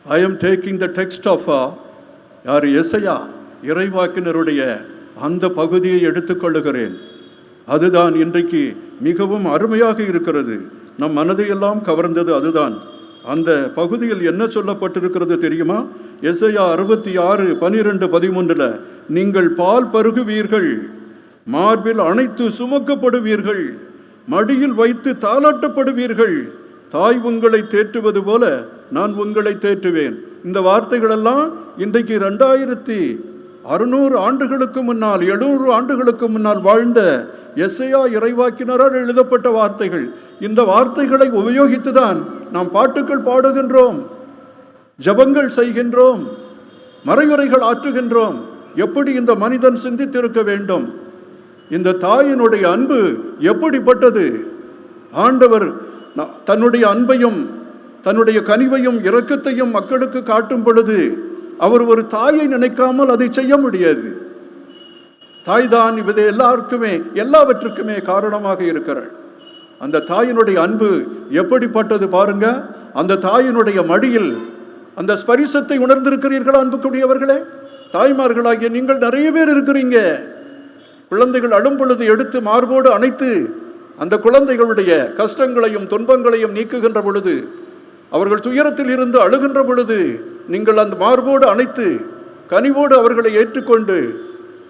I am taking the text of யார் எசையா இறைவாக்கினருடைய அந்த பகுதியை எடுத்துக்கொள்ளுகிறேன். அதுதான் இன்றைக்கு மிகவும் அருமையாக இருக்கிறது. நம் மனதையெல்லாம் கவர்ந்தது அதுதான். அந்த பகுதியில் என்ன சொல்லப்பட்டிருக்கிறது தெரியுமா? எசையா 66:12-13 நீங்கள் பால் பருகுவீர்கள், மார்பில் அணைத்து சுமக்கப்படுவீர்கள், மடியில் வைத்து தாளாட்டப்படுவீர்கள், தாய் உங்களை தேற்றுவது போல நான் உங்களை தேற்றுவேன். இந்த வார்த்தைகளெல்லாம் இன்றைக்கு 2600 ஆண்டுகளுக்கு முன்னால் 700 ஆண்டுகளுக்கு முன்னால் வாழ்ந்த எசையா இறைவாக்கினரால் எழுதப்பட்ட வார்த்தைகள். இந்த வார்த்தைகளை உபயோகித்துதான் நாம் பாட்டுக்கள் பாடுகின்றோம், ஜபங்கள் செய்கின்றோம், மறையுரைகள் ஆற்றுகின்றோம். எப்படி இந்த மனிதன் சிந்தித்திருக்க வேண்டும்? இந்த தாயினுடைய அன்பு எப்படிப்பட்டது? ஆண்டவர் தன்னுடைய அன்பையும் தன்னுடைய கனிவையும் இரக்கத்தையும் மக்களுக்கு காட்டும் பொழுது அவர் ஒரு தாயை நினைக்காமல் அதை செய்ய முடியாது. தாய் தான் இது எல்லாவற்றுக்குமே காரணமாக இருக்கிறாள். அந்த தாயினுடைய அன்பு எப்படிப்பட்டது பாருங்க. அந்த தாயினுடைய மடியில் அந்த ஸ்பரிசத்தை உணர்ந்திருக்கிறீர்களா அன்புக்குரியவர்களே? தாய்மார்களாகிய நீங்கள் நிறைய பேர் இருக்கிறீங்க. குழந்தைகள் அழும் பொழுது எடுத்து மார்போடு அணைத்து அந்த குழந்தைகளுடைய கஷ்டங்களையும் துன்பங்களையும் நீக்குகின்ற பொழுது, அவர்கள் துயரத்தில் இருந்து அழுகின்ற பொழுது நீங்கள் அந்த மார்போடு அணைத்து கனிவோடு அவர்களை ஏற்றுக்கொண்டு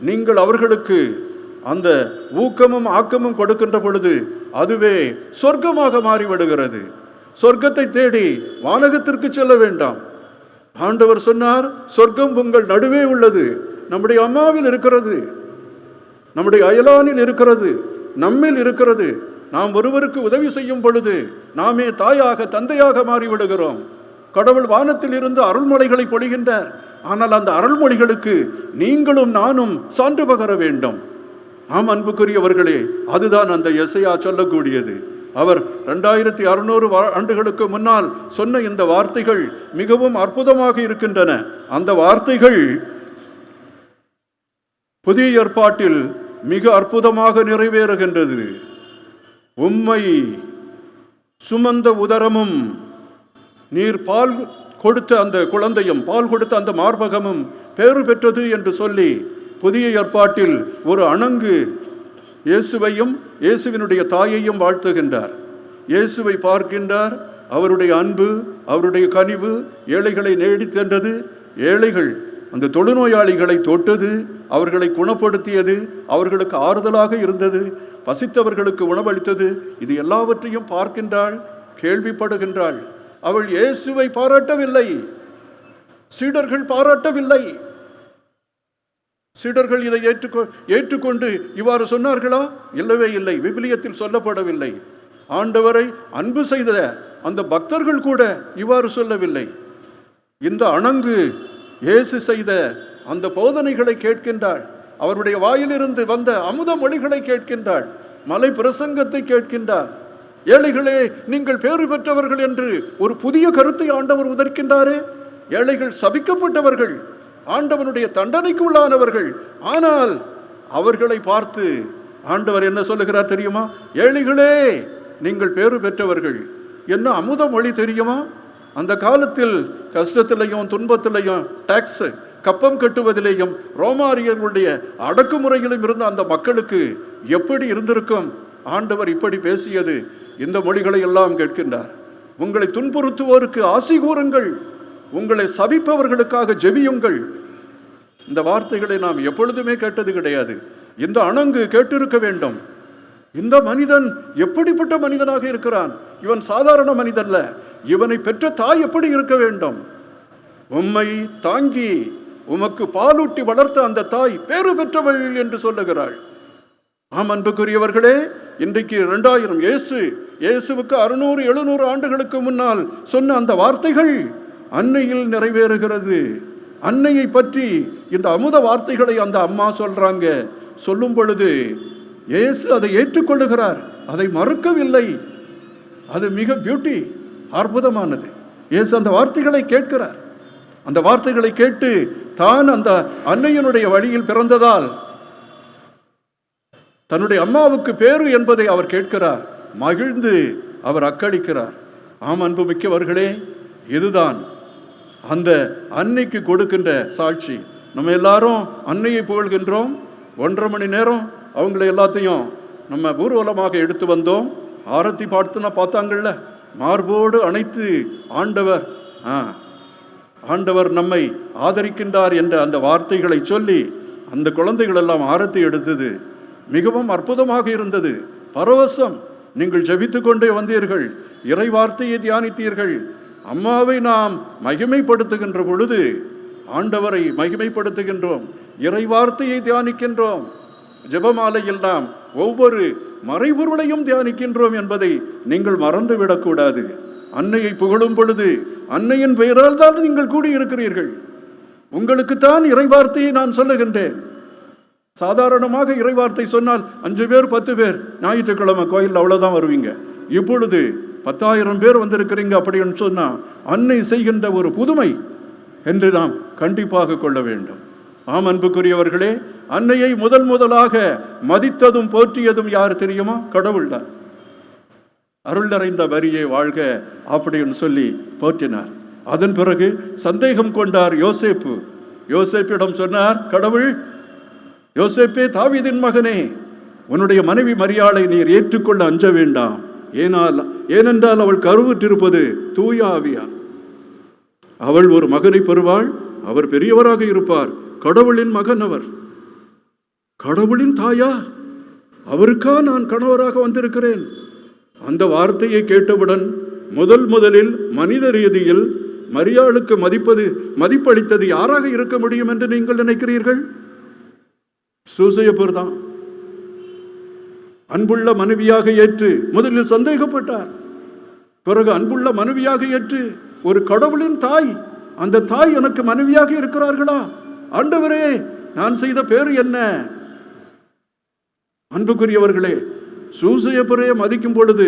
நீங்கள் அவர்களுக்கு அந்த ஊக்கமும் ஆக்கமும் கொடுக்கின்ற பொழுது அதுவே சொர்க்கமாக மாறிவிடுகிறது. சொர்க்கத்தை தேடி வானகத்திற்கு செல்ல வேண்டாம். ஆண்டவர் சொன்னார், சொர்க்கம் உங்கள் நடுவே உள்ளது. நம்முடைய அம்மாவில் இருக்கிறது, நம்முடைய அயலானில் இருக்கிறது, நம்மில் இருக்கிறது. நாம் ஒருவருக்கு உதவி செய்யும் பொழுது நாமே தாயாக தந்தையாக மாறிவிடுகிறோம். கடவுள் வானத்தில் இருந்து அருள்மொழிகளை பொழிகின்றார். ஆனால் அந்த அருள்மொழிகளுக்கு நீங்களும் நானும் சான்று பகர வேண்டும். ஆம் அன்புக்குரியவர்களே, அதுதான் அந்த எசையா சொல்லக்கூடியது. அவர் 2600 ஆண்டுகளுக்கு முன்னால் சொன்ன இந்த வார்த்தைகள் மிகவும் அற்புதமாக இருக்கின்றன. அந்த வார்த்தைகள் புதிய ஏற்பாட்டில் மிக அற்புதமாக நிறைவேறுகின்றது. உம்மை சுமந்த உதரமும் நீர் பால் கொடுத்த அந்த குழந்தையும் பால் கொடுத்த அந்த மார்பகமும் பேறு பெற்றது என்று சொல்லி புதிய ஏற்பாட்டில் ஒரு அணங்கு இயேசுவையும் இயேசுவினுடைய தாயையும் வாழ்த்துகின்றார். இயேசுவை பார்க்கின்றார். அவருடைய அன்பு, அவருடைய கனிவு ஏழைகளை நேடி சென்றது. ஏழைகள் அந்த தொழுநோயாளிகளை தொட்டது, அவர்களை குணப்படுத்தியது, அவர்களுக்கு ஆறுதலாக இருந்தது, பசித்தவர்களுக்கு உணவளித்தது. இது எல்லாவற்றையும் பார்க்கின்றாள், கேள்விப்படுகின்றாள். அவள் இயேசுவை பாராட்டவில்லை, சீடர்கள் பாராட்டவில்லை. சீடர்கள் இதை ஏற்றுக்கொண்டு இவ்வாறு சொன்னார்களா? இல்லவே இல்லை. விவிலியத்தில் சொல்லப்படவில்லை. ஆண்டவரை அன்பு செய்த அந்த பக்தர்கள் கூட இவ்வாறு சொல்லவில்லை. இந்த அணங்கு இயேசு செய்த அந்த போதனைகளை கேட்கின்றாள். அவருடைய வாயிலிருந்து வந்த அமுத மொழிகளை கேட்கின்றாள். மலை பிரசங்கத்தை கேட்கின்றாள். ஏழைகளே நீங்கள் பேறு பெற்றவர்கள் என்று ஒரு புதிய கருத்தை ஆண்டவர் உதிர்க்கின்றாரே. ஏழைகள் சபிக்கப்பட்டவர்கள், ஆண்டவனுடைய தண்டனைக்கு உள்ளானவர்கள். ஆனால் அவர்களை பார்த்து ஆண்டவர் என்ன சொல்லுகிறார் தெரியுமா? ஏழைகளே நீங்கள் பேறு பெற்றவர்கள். என்ன அமுத மொழி தெரியுமா? அந்த காலத்தில் கஷ்டத்திலையும் துன்பத்திலையும் டாக்ஸ் கப்பம் கட்டுவதிலேயும் ரோமாரியர்களுடைய அடக்குமுறையிலும் இருந்த அந்த மக்களுக்கு எப்படி இருந்திருக்கும்? ஆண்டவர் இப்படி பேசியது. இந்த மொழிகளை எல்லாம் கேட்கின்றார். உங்களை துன்புறுத்துவோருக்கு ஆசி கூறுங்கள், உங்களை சபிப்பவர்களுக்காக ஜெபியுங்கள். இந்த வார்த்தைகளை நாம் எப்பொழுதுமே கேட்டது கிடையாது. இந்த அணங்கு கேட்டிருக்க வேண்டும். இந்த மனிதன் எப்படிப்பட்ட மனிதனாக இருக்கிறான்? இவன் சாதாரண மனிதன்ல. இவனை பெற்ற தாய் எப்படி இருக்க வேண்டும்? உம்மை தாங்கி உமக்கு பாலூட்டி வளர்த்த அந்த தாய் பேறு பெற்றவள் என்று சொல்லுகிறாள். ஆம் அன்புக்குரியவர்களே, இன்றைக்கு 2000 இயேசுவுக்கு 600-700 ஆண்டுகளுக்கு முன்னால் சொன்ன அந்த வார்த்தைகள் அன்னையில் நிறைவேறுகிறது. அன்னையை பற்றி இந்த அமுத வார்த்தைகளை அந்த அம்மா சொல்றாங்க. சொல்லும் பொழுது இயேசு அதை ஏற்றுக்கொள்ளுகிறார், அதை மறுக்கவில்லை. அது மிக பியூட்டி, அற்புதமானது. இயேசு அந்த வார்த்தைகளை கேட்கிறார். அந்த வார்த்தைகளை கேட்டு தான் அந்த அன்னையினுடைய வழியில் பிறந்ததால் தன்னுடைய அம்மாவுக்கு பேரு என்பதை அவர் கேட்கிறார். மகிழ்ந்து அவர் அக்களிக்கிறார். ஆம் அன்பு மிக்கவர்களே, இதுதான் அந்த அன்னைக்கு கொடுக்கின்ற சாட்சி. நம்ம எல்லாரும் அன்னையை புகழ்கின்றோம். 1.5 மணி நேரம் அவங்கள எல்லாத்தையும் நம்ம ஊர்வலமாக எடுத்து வந்தோம். ஆரத்தி பார்த்தாங்கள்ல, மார்போடு அணைத்து ஆண்டவர் நம்மை ஆதரிக்கின்றார் என்ற அந்த வார்த்தைகளை சொல்லி அந்த குழந்தைகள் எல்லாம் ஆரத்தி எடுத்தது மிகவும் அற்புதமாக இருந்தது. பரவசம். நீங்கள் ஜெபித்து கொண்டே வந்தீர்கள், இறை வார்த்தையை தியானித்தீர்கள். அம்மாவை நாம் மகிமைப்படுத்துகின்ற பொழுது ஆண்டவரை மகிமைப்படுத்துகின்றோம், இறை வார்த்தையை தியானிக்கின்றோம். ஜெபமாலையில் நாம் ஒவ்வொரு மறைபொருளையும் தியானிக்கின்றோம் என்பதை நீங்கள் மறந்துவிடக்கூடாது. அன்னையை புகழும் பொழுது அன்னையின் பெயரால் தான் நீங்கள் கூடியிருக்கிறீர்கள். உங்களுக்குத்தான் இறைவார்த்தையை நான் சொல்லுகின்றேன். சாதாரணமாக இறைவார்த்தை சொன்னால் 5 பேர் 10 பேர் ஞாயிற்றுக்கிழமை கோயில் அவ்வளோதான் வருவீங்க. இப்பொழுது 10,000 பேர் வந்திருக்கிறீங்க அப்படின்னு சொன்னால் அன்னை செய்கின்ற ஒரு புதுமை என்று நாம் கண்டிப்பாக கொள்ள வேண்டும். ஆம் அன்புக்குரியவர்களே, அன்னையை முதலாக மதித்ததும் போற்றியதும் யார் தெரியுமா? கடவுள் தான். அருள் நிறைந்த மரியே வாழ்க அப்படின்னு சொல்லி போற்றினார். அதன் பிறகு சந்தேகம் கொண்டார் யோசேப்பு. யோசேப்பிடம் சொன்னார் கடவுள், யோசேப்பே தாவீதின் மகனே, உன்னுடைய மனைவி மரியாளை நீர் ஏற்றுக்கொள்ள அஞ்ச வேண்டாம். ஏனென்றால் அவள் கருவுற்றிருப்பது தூய ஆவியார். அவள் ஒரு மகனை பெறுவாள், அவர் பெரியவராக இருப்பார். கடவுளின் மகன் அவர். கடவுளின் தாயா? அவருக்கா நான் கணவராக வந்திருக்கிறேன்? அந்த வார்த்தையை கேட்டவுடன் முதலில் மனித ரீதியில் மரியாளுக்கு மதிப்பளித்தது யாராக இருக்க முடியும் என்று நீங்கள் நினைக்கிறீர்கள்? சூசையப்பர் தான். அன்புள்ள மனைவியாக ஏற்று முதலில் சந்தேகப்பட்டார். பிறகு அன்புள்ள மனைவியாக ஏற்று ஒரு கடவுளின் தாய், அந்த தாய் எனக்கு மனைவியாக இருக்கிறார்களா? ஆண்டவரே, நான் செய்த பேரு என்ன? அன்புக்குரியவர்களே, சூசையப்பரே மதிக்கும் பொழுது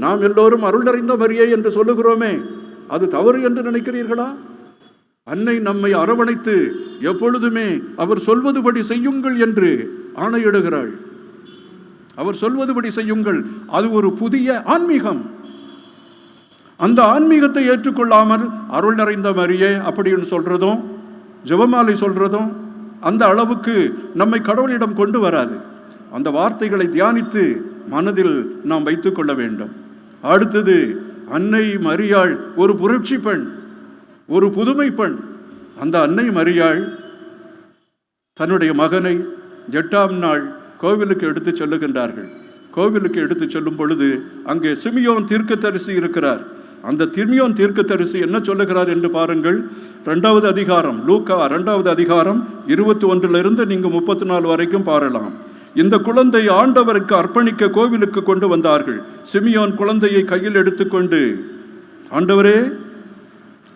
நாம் எல்லோரும் அருள் நிறைந்த மரியே என்று சொல்லுகிறோமே, அது தவறு என்று நினைக்கிறீர்களா? அன்னை நம்மை அரவணைத்து எப்பொழுதுமே அவர் சொல்வதுபடி செய்யுங்கள் என்று ஆணையிடுகிறாள். அவர் சொல்வதுபடி செய்யுங்கள். அது ஒரு புதிய ஆன்மீகம். அந்த ஆன்மீகத்தை ஏற்றுக்கொள்ளாமல் அருள் நிறைந்த மரியே அப்படின்னு சொல்றதும் ஜெபமாலை சொல்றதும் அந்த அளவுக்கு நம்மை கடவுளிடம் கொண்டு வராது. அந்த வார்த்தைகளை தியானித்து மனதில் நாம் வைத்துக் கொள்ள வேண்டும். அடுத்தது, அன்னை மரியாள் ஒரு புரட்சி பெண், ஒரு புதுமை பெண். அந்த அன்னை மரியாள் தன்னுடைய மகனை 8ஆம் நாள் கோவிலுக்கு எடுத்து செல்லுகின்றார்கள். கோவிலுக்கு எடுத்து செல்லும் பொழுது அங்கே சிமியோன் தீர்க்கதரிசி இருக்கிறார். அந்த சிமியோன் தீர்க்கதரிசி என்ன சொல்லுகிறார் என்று பாருங்கள். 2வது அதிகாரம், லூக்கா 2வது அதிகாரம் 21 நீங்கள் 34 வரைக்கும் பாரலாம். இந்த குழந்தை ஆண்டவருக்கு அர்ப்பணிக்க கோவிலுக்கு கொண்டு வந்தார்கள். சிமியோன் குழந்தையை கையில் எடுத்துக்கொண்டு, ஆண்டவரே,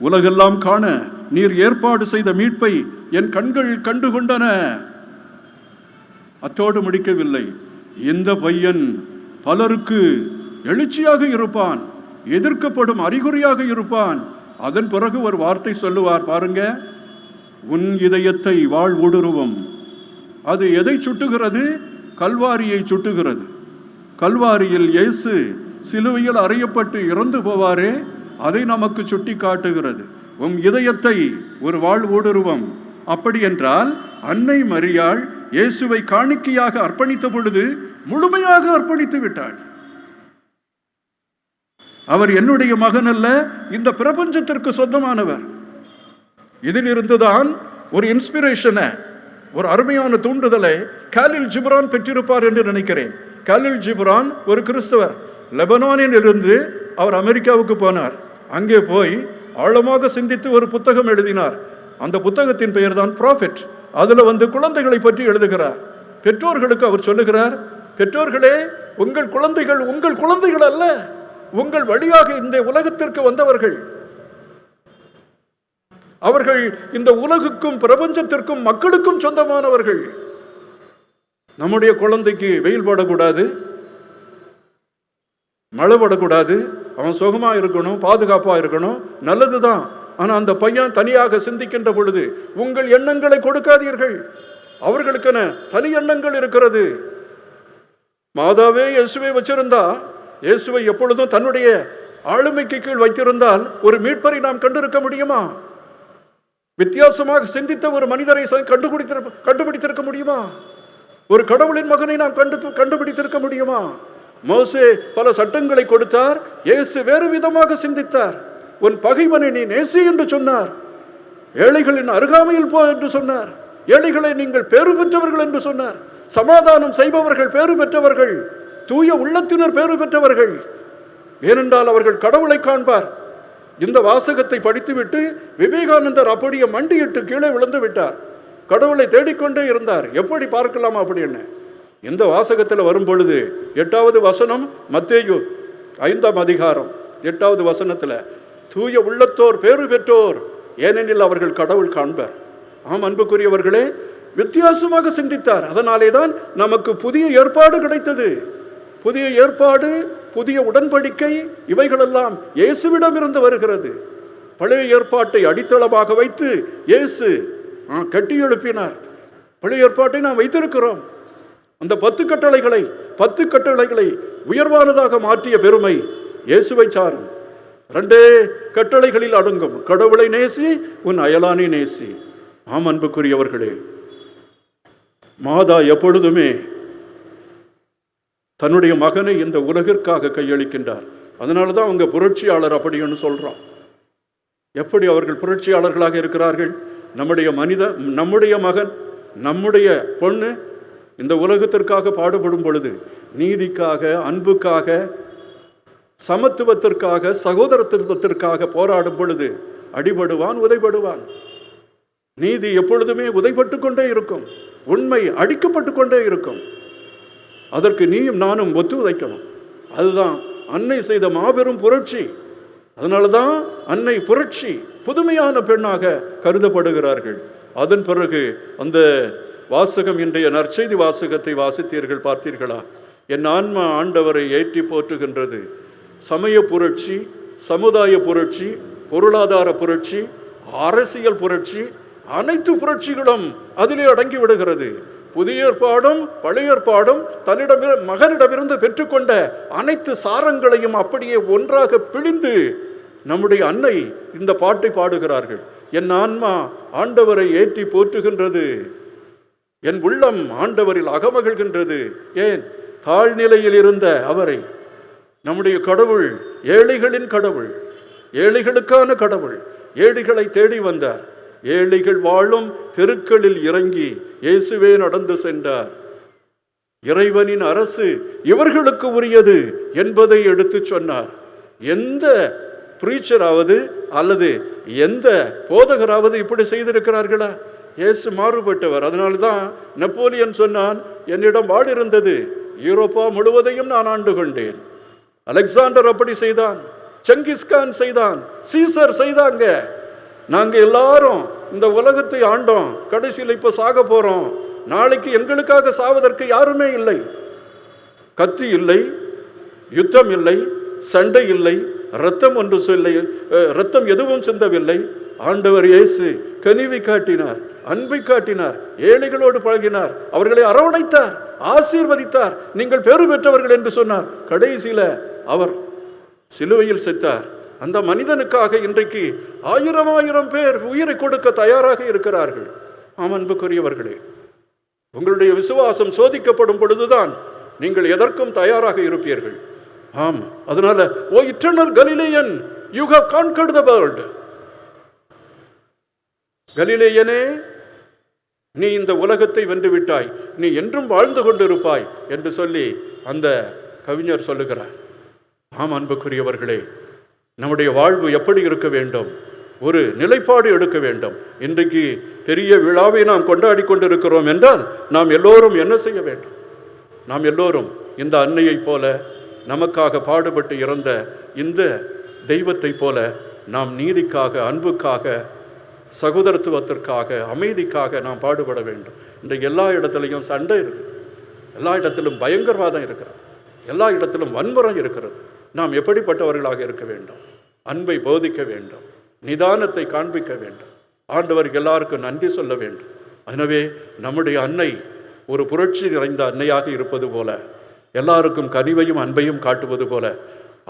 உலகெல்லாம் காண நீர் ஏற்பாடு செய்த மீட்பை என் கண்கள் கண்டுகொண்டன. அத்தோடு முடிக்கவில்லை. இந்த பையன் பலருக்கு எழுச்சியாக இருப்பான், எதிர்க்கப்படும் அறிகுறியாக இருப்பான். அதன் பிறகு ஒரு வார்த்தை சொல்லுவார் பாருங்க, உன் இதயத்தை வாழ் ஊடுருவும். அது எதை சுட்டுகிறது? கல்வாரியை சுட்டுகிறது. கல்வாரியில் இயேசு சிலுவையில் அறையப்பட்டு இறந்து போவாரே, அதை நமக்கு சுட்டி காட்டுகிறது. உன் இதயத்தை ஒரு வாழ் ஊடுருவம். அப்படி என்றால் அன்னை மரியாள் இயேசுவை காணிக்கையாக அர்ப்பணித்த பொழுது முழுமையாக அர்ப்பணித்து விட்டாள். அவர் என்னுடைய மகன் அல்ல, இந்த பிரபஞ்சத்திற்கு சொந்தமானவர். இதில் இருந்துதான் ஒரு இன்ஸ்பிரேஷனை, ஒரு அருமையான தூண்டுதலை காலில் ஜிப்ரான் பெற்றிருப்பார் என்று நினைக்கிறேன். காலில் ஜிப்ரான் ஒரு கிறிஸ்தவர். லெபனானில் இருந்து அவர் அமெரிக்காவுக்கு போனார். அங்கே போய் ஆழமாக சிந்தித்து ஒரு புத்தகம் எழுதினார். அந்த புத்தகத்தின் பெயர் தான் ப்ராஃபெட். அதில் குழந்தைகளை பற்றி எழுதுகிறார். பெற்றோர்களுக்கு அவர் சொல்லுகிறார், பெற்றோர்களே, உங்கள் குழந்தைகள் உங்கள் குழந்தைகள் அல்ல, உங்கள் வழியாக இந்த உலகத்திற்கு வந்தவர்கள். அவர்கள் இந்த உலகுக்கும் பிரபஞ்சத்திற்கும் மக்களுக்கும் சொந்தமானவர்கள். நம்முடைய குழந்தைக்கு வெயில் படக்கூடாது, மழை படக்கூடாது, அவன் சுகமா இருக்கணும், பாதுகாப்பா இருக்கணும், நல்லதுதான். ஆனா அந்த பையன் தனியாக சிந்திக்கின்ற பொழுது உங்கள் எண்ணங்களை கொடுக்காதீர்கள். அவர்களுக்கென தனி எண்ணங்கள் இருக்கிறது. மாதாவே இயேசுவை வச்சிருந்தா, இயேசுவை எப்பொழுதும் தன்னுடைய ஆளுமைக்கு கீழ் வைத்திருந்தால் ஒரு மீட்பரை நாம் கண்டிருக்க முடியுமா? வித்தியாசமாக சிந்தித்த ஒரு மனிதரை கண்டுபிடித்திருக்க முடியுமா? ஒரு கடவுளின் மகனை நாம் கண்டுபிடித்திருக்க முடியுமா? மோசே பல சட்டங்களை கொடுத்தார், இயேசு வேறு விதமாக சிந்தித்தார். உன் பகைவனை நீ நேசி என்று சொன்னார். ஏழைகளின் அருகாமையில் போ என்று சொன்னார். ஏழைகளை நீங்கள் பேறு பெற்றவர்கள் என்று சொன்னார். சமாதானம் செய்பவர்கள் பேறு பெற்றவர்கள், தூய உள்ளத்தினர் பேறு பெற்றவர்கள். ஏனென்றால் அவர்கள் கடவுளை காண்பார். இந்த வாசகத்தை படித்துவிட்டு விவேகானந்தர் அப்படியே மண்டியிட்டு கீழே விழுந்து விட்டார். கடவுளை தேடிக்கொண்டே இருந்தார். எப்படி பார்க்கலாமா அப்படின்னு இந்த வாசகத்தில் வரும் பொழுது 8வது வசனம், மத்தேயு 5ஆம் அதிகாரம் 8வது வசனத்தில், தூய உள்ளத்தோர் பேறு பெற்றோர், ஏனெனில் அவர்கள் கடவுள் காண்பர். ஆம் அன்புக்குரியவர்களே, வித்தியாசமாக சிந்தித்தார். அதனாலே தான் நமக்கு புதிய ஏற்பாடு கிடைத்தது. புதிய ஏற்பாடு, புதிய உடன்படிக்கை, இவைகளெல்லாம் இயேசுவிடமிருந்து வருகிறது. பழைய ஏற்பாட்டை அடித்தளமாக வைத்து இயேசு கட்டி எழுப்பினார். பழைய ஏற்பாட்டை நாம் வைத்திருக்கிறோம். அந்த 10 கட்டளைகளை உயர்வானதாக மாற்றிய பெருமை இயேசுவை சாரும். 2 கட்டளைகளில் அடங்கும், கடவுளை நேசி, உன் அயலானை நேசி. ஆம் அன்புக்குரியவர்களே, மாதா எப்பொழுதுமே தன்னுடைய மகனை இந்த உலகிற்காக கையளிக்கின்றார். அதனால தான் அவங்க புரட்சியாளர் அப்படின்னு சொல்றோம். எப்படி அவர்கள் புரட்சியாளர்களாக இருக்கிறார்கள்? நம்முடைய மகன், நம்முடைய பொண்ணு இந்த உலகத்திற்காக பாடுபடும் பொழுது, நீதிக்காக, அன்புக்காக, சமத்துவத்திற்காக, சகோதரத்துவத்திற்காக போராடும் பொழுது அடிபடுவான், உதைபடுவான். நீதி எப்பொழுதுமே உதைபட்டு கொண்டே இருக்கும், உண்மை அடிக்கப்பட்டு கொண்டே இருக்கும். அதற்கு நீயும் நானும் ஒத்து உதைக்கணும். அதுதான் அன்னை செய்த மாபெரும் புரட்சி. அதனால தான் அன்னை புரட்சி புதுமையான பெண்ணாக கருதப்படுகிறார்கள். அதன் பிறகு அந்த வாசகம், இன்றைய நற்செய்தி வாசகத்தை வாசித்தீர்கள், பார்த்தீர்களா? என் ஆன்மா ஆண்டவரை ஏற்றி போற்றுகின்றது. சமய புரட்சி, சமுதாய புரட்சி, பொருளாதார புரட்சி, அரசியல் புரட்சி, அனைத்து புரட்சிகளும் அதிலே அடங்கி விடுகிறது. புதிய ஏற்பாடும் பழைய ஏற்பாடும் மகனிடமிருந்து பெற்றுக்கொண்ட அனைத்து சாரங்களையும் அப்படியே ஒன்றாக பிழிந்து நம்முடைய அன்னை இந்த பாட்டை பாடுகிறார்கள். என் ஆன்மா ஆண்டவரை ஏற்றி போற்றுகின்றது, என் உள்ளம் ஆண்டவரில் அகமகிழ்கின்றது. ஏன்? தாழ்நிலையில் இருந்த அவரை, நம்முடைய கடவுள் ஏழைகளின் கடவுள், ஏழைகளுக்கான கடவுள், ஏழைகளை தேடி வந்தார். ஏழைகள் வாழும் தெருக்களில் இறங்கி இயேசுவே நடந்து சென்றார். இறைவனின் அரசு இவர்களுக்கு உரியது என்பதை எடுத்து சொன்னார். எந்த பிரீச்சராவது அல்லது எந்த போதகராவது இப்படி செய்திருக்கிறார்களா? இயேசு மாறுபட்டவர். அதனால்தான் நெப்போலியன் சொன்னான், என்னிடம் வாள் இருந்தது, யூரோப்பா முழுவதையும் நான் ஆண்டு கொண்டேன். அலெக்சாண்டர் அப்படி செய்தான், செங்கிஸ்கான் செய்தான், சீசர் செய்தாங்க. நாங்கள் எல்லாரும் இந்த உலகத்தை ஆண்டோம், கடைசியில் இப்போ சாக போறோம். நாளைக்கு எங்களுக்காக சாவதற்கு யாருமே இல்லை. கத்தி இல்லை, யுத்தம் இல்லை, சண்டை இல்லை, இரத்தம் ஒன்று இல்லை, இரத்தம் எதுவும் சிந்தவில்லை. ஆண்டவர் இயேசு கனிவை காட்டினார், அன்பை காட்டினார், ஏழைகளோடு பழகினார், அவர்களை அரவணைத்தார், ஆசீர்வதித்தார், நீங்கள் பேறு பெற்றவர்கள் என்று சொன்னார். கடைசியில் அவர் சிலுவையில் செத்தார். அந்த மனிதனுக்காக இன்றைக்கு 1000 பேர் உயிரை கொடுக்க தயாராக இருக்கிறார்கள். ஆம் அன்புக்குரியவர்களே, உங்களுடைய விசுவாசம் சோதிக்கப்படும் பொழுதுதான் நீங்கள் எதற்கும் தயாராக இருப்பீர்கள். ஆம், அதனால, oh eternal Galilean, you have conquered the world. கலிலேயனே, நீ இந்த உலகத்தை வென்று விட்டாய், நீ என்றும் வாழ்ந்து கொண்டிருப்பாய் என்று சொல்லி அந்த கவிஞர் சொல்லுகிறார். ஆம் அன்புக்குரியவர்களே, நம்முடைய வாழ்வு எப்படி இருக்க வேண்டும்? ஒரு நிலைப்பாடு எடுக்க வேண்டும். இன்றைக்கு பெரிய விழாவை நாம் கொண்டாடி கொண்டிருக்கிறோம் என்றால் நாம் எல்லோரும் என்ன செய்ய வேண்டும்? நாம் எல்லோரும் இந்த அன்னையைப் போல, நமக்காக பாடுபட்டு இறந்த இந்த தெய்வத்தை போல நாம் நீதிக்காக, அன்புக்காக, சகோதரத்துவத்திற்காக, அமைதிக்காக நாம் பாடுபட வேண்டும். இன்றைக்கு எல்லா இடத்துலையும் சண்டை இருக்குது, எல்லா இடத்திலும் பயங்கரவாதம் இருக்கிறது, எல்லா இடத்திலும் வன்முறை இருக்கிறது. நாம் எப்படிப்பட்டவர்களாக இருக்க வேண்டும்? அன்பை போதிக்க வேண்டும், நிதானத்தை காண்பிக்க வேண்டும், ஆண்டவருக்கு எல்லாருக்கும் நன்றி சொல்ல வேண்டும். எனவே நம்முடைய அன்னை ஒரு புரட்சி நிறைந்த அன்னையாக இருப்பது போல, எல்லாருக்கும் கனிவையும் அன்பையும் காட்டுவது போல,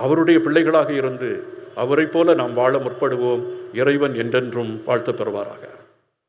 அவருடைய பிள்ளைகளாக இருந்து அவரை போல நாம் வாழ முற்படுவோம். இறைவன் என்றென்றும் வாழ்த்து பெறுவாராக.